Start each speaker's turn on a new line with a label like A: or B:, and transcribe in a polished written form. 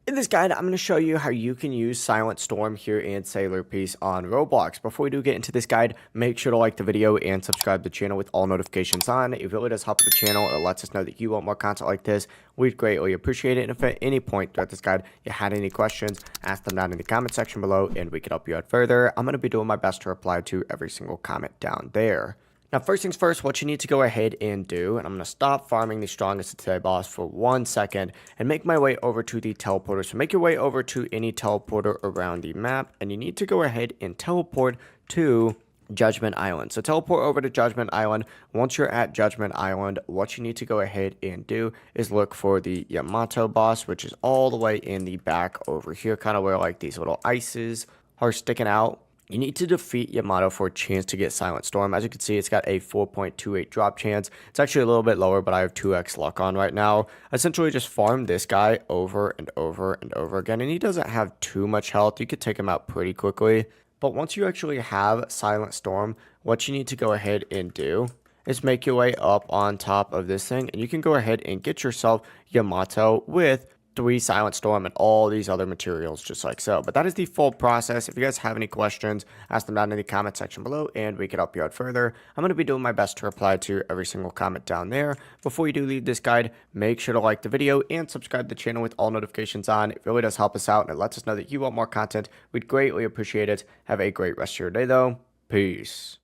A: In this guide, I'm going to show you how you can use Silent Storm here in Sailor Peace on Roblox. Before we do get into this guide, make sure to like the video and subscribe to the channel with all notifications on. It really does help the channel. It lets us know that you want more content like this. We'd greatly appreciate it. And if at any point throughout this guide you had any questions, ask them down in the comment section below and we can help you out further. I'm going to be doing my best to reply to every single comment down there. Now, first things first, what you need to go ahead and do, and I'm going to stop farming the strongest today boss for 1 second and make my way over to the teleporter. So make your way over to any teleporter around the map, and you need to go ahead and teleport to Judgment Island. So teleport over to Judgment Island. Once you're at Judgment Island, what you need to go ahead and do is look for the Yamato boss, which is all the way in the back over here, kind of where like these little ices are sticking out. You need to defeat Yamato for a chance to get Silent Storm. As you can see, it's got a 4.28 drop chance. It's actually a little bit lower, but I have 2x luck on right now. Essentially, just farm this guy over and over and over again, and he doesn't have too much health. You could take him out pretty quickly. But once you actually have Silent Storm, what you need to go ahead and do is make your way up on top of this thing, and you can go ahead and get yourself Yamato with 3 Silent Storm and all these other materials just like so. But that is the full process. If you guys have any questions, ask them down in the comment section below and we can help you out further. I'm going to be doing my best to reply to every single comment down there. Before you do leave this guide, make sure to like the video and subscribe to the channel with all notifications on. It really does help us out and it lets us know that you want more content. We'd greatly appreciate it. Have a great rest of your day though. Peace.